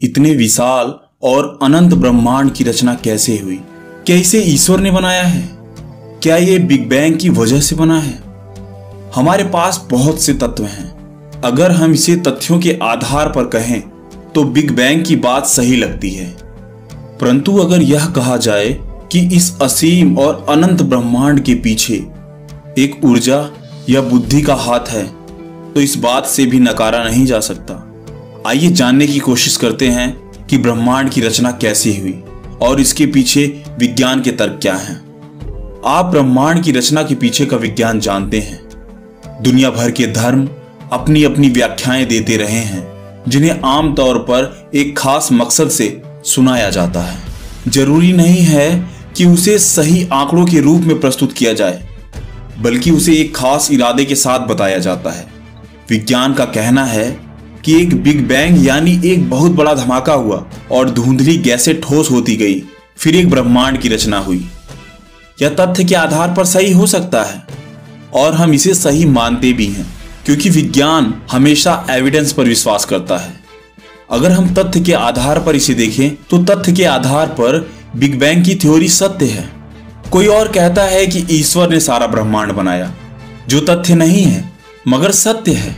इतने विशाल और अनंत ब्रह्मांड की रचना कैसे हुई? क्या इसे ईश्वर ने बनाया है? क्या ये बिग बैंग की वजह से बना है? हमारे पास बहुत से तत्व हैं। अगर हम इसे तथ्यों के आधार पर कहें तो बिग बैंग की बात सही लगती है, परंतु अगर यह कहा जाए कि इस असीम और अनंत ब्रह्मांड के पीछे एक ऊर्जा या बुद्धि का हाथ है तो इस बात से भी नकारा नहीं जा सकता। आइए जानने की कोशिश करते हैं कि ब्रह्मांड की रचना कैसे हुई और इसके पीछे विज्ञान के तर्क क्या हैं। आप ब्रह्मांड की रचना के पीछे का विज्ञान जानते हैं। दुनिया भर के धर्म अपनी अपनी व्याख्याएं देते रहे हैं, जिन्हें आमतौर पर एक खास मकसद से सुनाया जाता है। जरूरी नहीं है कि उसे सही आंकड़ों के रूप में प्रस्तुत किया जाए, बल्कि उसे एक खास इरादे के साथ बताया जाता है। विज्ञान का कहना है कि एक बिग बैंग यानी एक बहुत बड़ा धमाका हुआ और धुंधली गैसें ठोस होती गई, फिर एक ब्रह्मांड की रचना हुई। यह तथ्य के आधार पर सही हो सकता है और हम इसे सही मानते भी हैं, क्योंकि विज्ञान हमेशा एविडेंस पर विश्वास करता है। अगर हम तथ्य के आधार पर इसे देखें तो तथ्य के आधार पर बिग बैंग की थ्योरी सत्य है। कोई और कहता है कि ईश्वर ने सारा ब्रह्मांड बनाया, जो तथ्य नहीं है मगर सत्य है।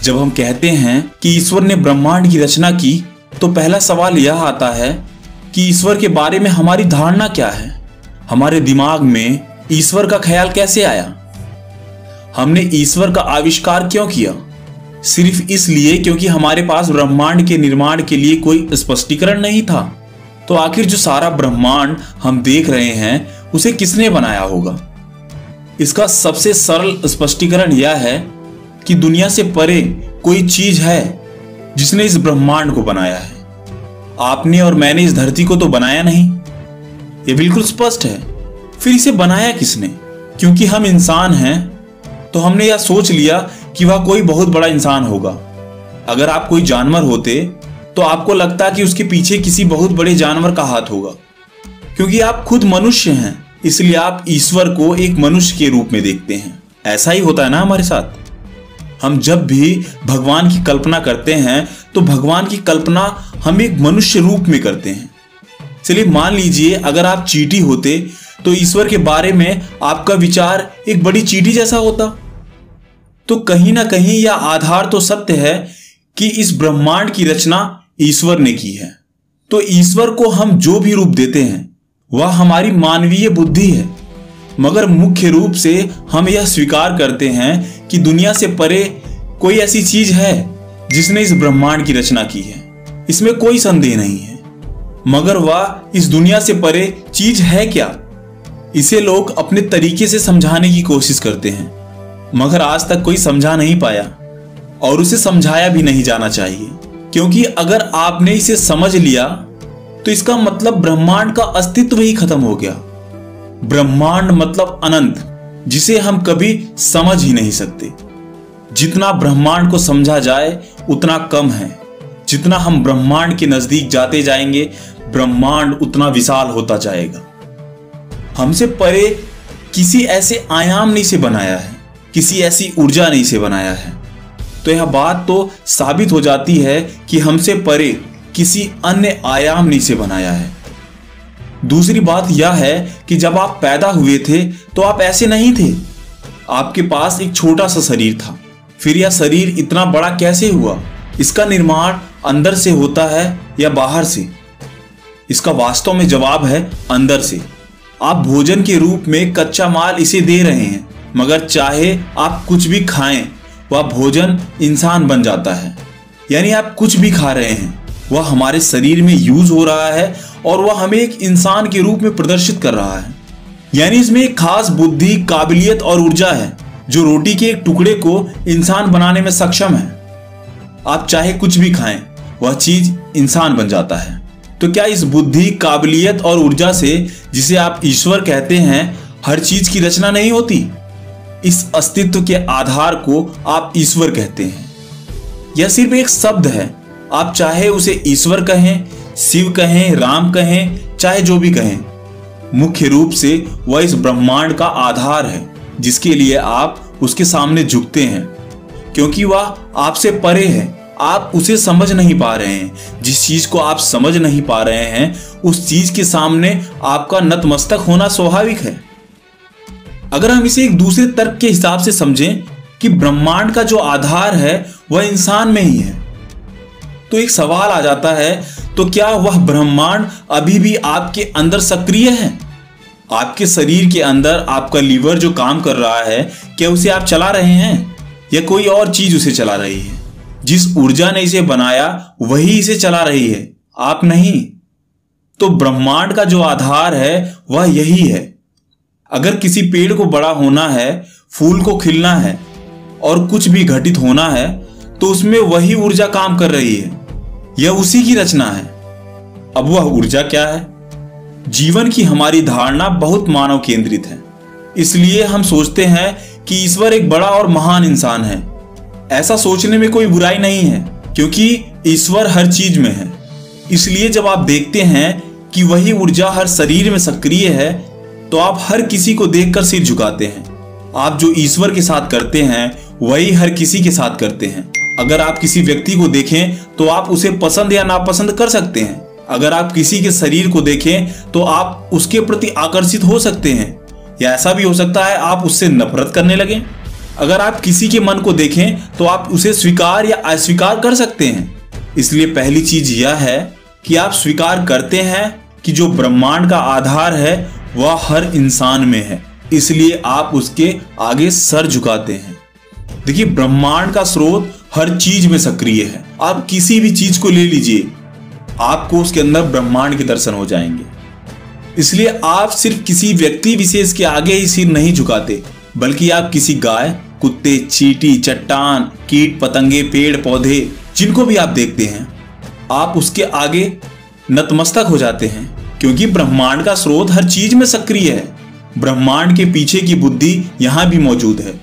जब हम कहते हैं कि ईश्वर ने ब्रह्मांड की रचना की तो पहला सवाल यह आता है कि ईश्वर के बारे में हमारी धारणा क्या है। हमारे दिमाग में ईश्वर का ख्याल कैसे आया? हमने ईश्वर का आविष्कार क्यों किया? सिर्फ इसलिए क्योंकि हमारे पास ब्रह्मांड के निर्माण के लिए कोई स्पष्टीकरण नहीं था। तो आखिर जो सारा ब्रह्मांड हम देख रहे हैं उसे किसने बनाया होगा? इसका सबसे सरल स्पष्टीकरण यह है कि दुनिया से परे कोई चीज है जिसने इस ब्रह्मांड को बनाया है। आपने और मैंने इस धरती को तो बनाया नहीं, यह बिल्कुल स्पष्ट है। फिर इसे बनाया किसने? क्योंकि हम इंसान हैं तो हमने यह सोच लिया कि वह कोई बहुत बड़ा इंसान होगा। अगर आप कोई जानवर होते तो आपको लगता कि उसके पीछे किसी बहुत बड़े जानवर का हाथ होगा। क्योंकि आप खुद मनुष्य हैं, इसलिए आप ईश्वर को एक मनुष्य के रूप में देखते हैं। ऐसा ही होता है ना हमारे साथ। हम जब भी भगवान की कल्पना करते हैं तो भगवान की कल्पना हम एक मनुष्य रूप में करते हैं। चलिए मान लीजिए अगर आप चींटी होते तो ईश्वर के बारे में आपका विचार एक बड़ी चींटी जैसा होता। तो कहीं ना कहीं यह आधार तो सत्य है कि इस ब्रह्मांड की रचना ईश्वर ने की है। तो ईश्वर को हम जो भी रूप देते हैं वह हमारी मानवीय बुद्धि है, मगर मुख्य रूप से हम यह स्वीकार करते हैं कि दुनिया से परे कोई ऐसी चीज है जिसने इस ब्रह्मांड की रचना की है। इसमें कोई संदेह नहीं है। मगर वह इस दुनिया से परे चीज है क्या? इसे लोग अपने तरीके से समझाने की कोशिश करते हैं, मगर आज तक कोई समझा नहीं पाया और उसे समझाया भी नहीं जाना चाहिए। क्योंकि अगर आपने इसे समझ लिया तो इसका मतलब ब्रह्मांड का अस्तित्व ही खत्म हो गया। ब्रह्मांड मतलब अनंत, जिसे हम कभी समझ ही नहीं सकते। जितना ब्रह्मांड को समझा जाए उतना कम है। जितना हम ब्रह्मांड के नजदीक जाते जाएंगे ब्रह्मांड उतना विशाल होता जाएगा। हमसे परे किसी ऐसे आयाम ने इसे बनाया है, किसी ऐसी ऊर्जा ने इसे बनाया है। तो यह बात तो साबित हो जाती है कि हमसे परे किसी अन्य आयाम ने इसे बनाया है। दूसरी बात यह है कि जब आप पैदा हुए थे तो आप ऐसे नहीं थे। आपके पास एक छोटा सा शरीर था। फिर यह शरीर इतना बड़ा कैसे हुआ? इसका निर्माण अंदर से होता है या बाहर से? इसका वास्तव में जवाब है अंदर से। आप भोजन के रूप में कच्चा माल इसे दे रहे हैं, मगर चाहे आप कुछ भी खाएं वह भोजन इंसान बन जाता है। यानी आप कुछ भी खा रहे हैं वह हमारे शरीर में यूज हो रहा है और वह हमें एक इंसान के रूप में प्रदर्शित कर रहा है। यानी इसमें एक खास बुद्धि, काबिलियत और ऊर्जा है जो रोटी के एक टुकड़े को इंसान बनाने में सक्षम है। आप चाहे कुछ भी खाएं वह चीज इंसान बन जाता है। तो क्या इस बुद्धि, काबिलियत और ऊर्जा से, जिसे आप ईश्वर कहते हैं, हर चीज की रचना नहीं होती? इस अस्तित्व के आधार को आप ईश्वर कहते हैं। यह सिर्फ एक शब्द है। आप चाहे उसे ईश्वर कहें, शिव कहें, राम कहें, चाहे जो भी कहें, मुख्य रूप से वह इस ब्रह्मांड का आधार है जिसके लिए आप उसके सामने झुकते हैं, क्योंकि वह आपसे परे है आप उसे समझ नहीं पा रहे हैं। जिस चीज को आप समझ नहीं पा रहे हैं उस चीज के सामने आपका नतमस्तक होना स्वाभाविक है। अगर हम इसे एक दूसरे तर्क के हिसाब से समझें कि ब्रह्मांड का जो आधार है वह इंसान में ही है, तो एक सवाल आ जाता है, तो क्या वह ब्रह्मांड अभी भी आपके अंदर सक्रिय है? आपके शरीर के अंदर आपका लीवर जो काम कर रहा है, क्या उसे आप चला रहे हैं या कोई और चीज उसे चला रही है? जिस ऊर्जा ने इसे बनाया वही इसे चला रही है, आप नहीं। तो ब्रह्मांड का जो आधार है वह यही है। अगर किसी पेड़ को बड़ा होना है, फूल को खिलना है और कुछ भी घटित होना है, तो उसमें वही ऊर्जा काम कर रही है, यह उसी की रचना है। अब वह ऊर्जा क्या है? जीवन की हमारी धारणा बहुत मानव केंद्रित है, इसलिए हम सोचते हैं कि ईश्वर एक बड़ा और महान इंसान है। ऐसा सोचने में कोई बुराई नहीं है, क्योंकि ईश्वर हर चीज में है। इसलिए जब आप देखते हैं कि वही ऊर्जा हर शरीर में सक्रिय है, तो आप हर किसी को देखकर सिर झुकाते हैं। आप जो ईश्वर के साथ करते हैं वही हर किसी के साथ करते हैं। अगर आप किसी व्यक्ति को देखें तो आप उसे पसंद या नापसंद कर सकते हैं। अगर आप किसी के शरीर को देखें तो आप उसके प्रति आकर्षित हो सकते हैं, या ऐसा भी हो सकता है आप उससे नफरत करने लगें। अगर आप किसी के मन को देखें तो आप उसे स्वीकार या अस्वीकार कर सकते हैं। इसलिए पहली चीज यह है कि आप स्वीकार करते हैं कि जो ब्रह्मांड का आधार है वह हर इंसान में है, इसलिए आप उसके आगे सर झुकाते हैं। देखिए, ब्रह्मांड का स्रोत हर चीज में सक्रिय है। आप किसी भी चीज को ले लीजिए, आपको उसके अंदर ब्रह्मांड के दर्शन हो जाएंगे। इसलिए आप सिर्फ किसी व्यक्ति विशेष के आगे ही सिर नहीं झुकाते, बल्कि आप किसी गाय, कुत्ते, चींटी, चट्टान, कीट पतंगे, पेड़ पौधे, जिनको भी आप देखते हैं, आप उसके आगे नतमस्तक हो जाते हैं, क्योंकि ब्रह्मांड का स्रोत हर चीज में सक्रिय है। ब्रह्मांड के पीछे की बुद्धि यहां भी मौजूद है।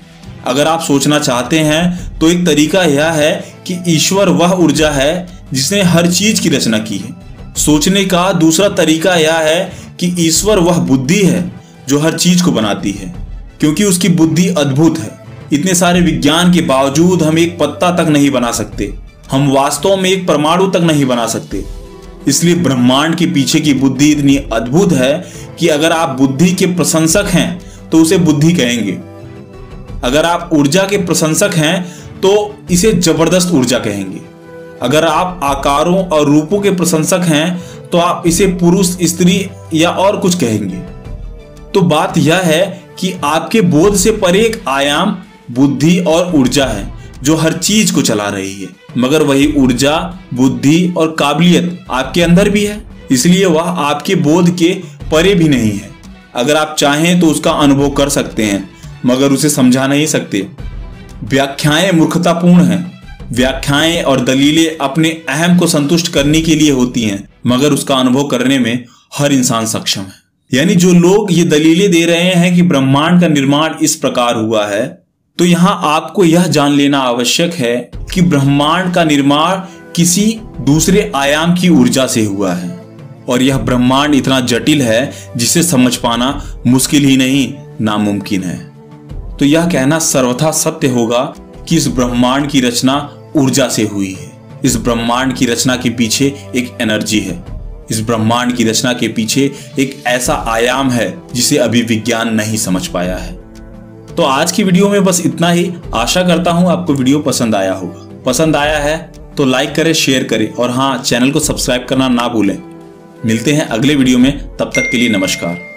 अगर आप सोचना चाहते हैं तो एक तरीका यह है कि ईश्वर वह ऊर्जा है जिसने हर चीज की रचना की है। सोचने का दूसरा तरीका यह है कि ईश्वर वह बुद्धि है जो हर चीज को बनाती है, क्योंकि उसकी बुद्धि अद्भुत है। इतने सारे विज्ञान के बावजूद हम एक पत्ता तक नहीं बना सकते, हम वास्तव में एक परमाणु तक नहीं बना सकते। इसलिए ब्रह्मांड के पीछे की बुद्धि इतनी अद्भुत है कि अगर आप बुद्धि के प्रशंसक हैं तो उसे बुद्धि कहेंगे। अगर आप ऊर्जा के प्रशंसक हैं तो इसे जबरदस्त ऊर्जा कहेंगे। अगर आप आकारों और रूपों के प्रशंसक हैं तो आप इसे पुरुष, स्त्री या और कुछ कहेंगे। तो बात यह है कि आपके बोध से परे एक आयाम, बुद्धि और ऊर्जा है जो हर चीज को चला रही है, मगर वही ऊर्जा, बुद्धि और काबिलियत आपके अंदर भी है, इसलिए वह आपके बोध के परे भी नहीं है। अगर आप चाहें तो उसका अनुभव कर सकते हैं, मगर उसे समझा नहीं सकते। व्याख्याएं मूर्खतापूर्ण हैं। व्याख्याएं और दलीलें अपने अहम को संतुष्ट करने के लिए होती हैं, मगर उसका अनुभव करने में हर इंसान सक्षम है। यानी जो लोग ये दलीलें दे रहे हैं कि ब्रह्मांड का निर्माण इस प्रकार हुआ है, तो यहां आपको यह जान लेना आवश्यक है कि ब्रह्मांड का निर्माण किसी दूसरे आयाम की ऊर्जा से हुआ है, और यह ब्रह्मांड इतना जटिल है जिसे समझ पाना मुश्किल ही नहीं, नामुमकिन है। तो यह कहना सर्वथा सत्य होगा कि इस ब्रह्मांड की रचना ऊर्जा से हुई है। इस ब्रह्मांड की रचना के पीछे एक एनर्जी है। इस ब्रह्मांड की रचना के पीछे एक ऐसा आयाम है जिसे अभी विज्ञान नहीं समझ पाया है। तो आज की वीडियो में बस इतना ही। आशा करता हूं आपको वीडियो पसंद आया होगा। पसंद आया है तो लाइक करें, शेयर करें और हाँ, चैनल को सब्सक्राइब करना ना भूलें। मिलते हैं अगले वीडियो में, तब तक के लिए नमस्कार।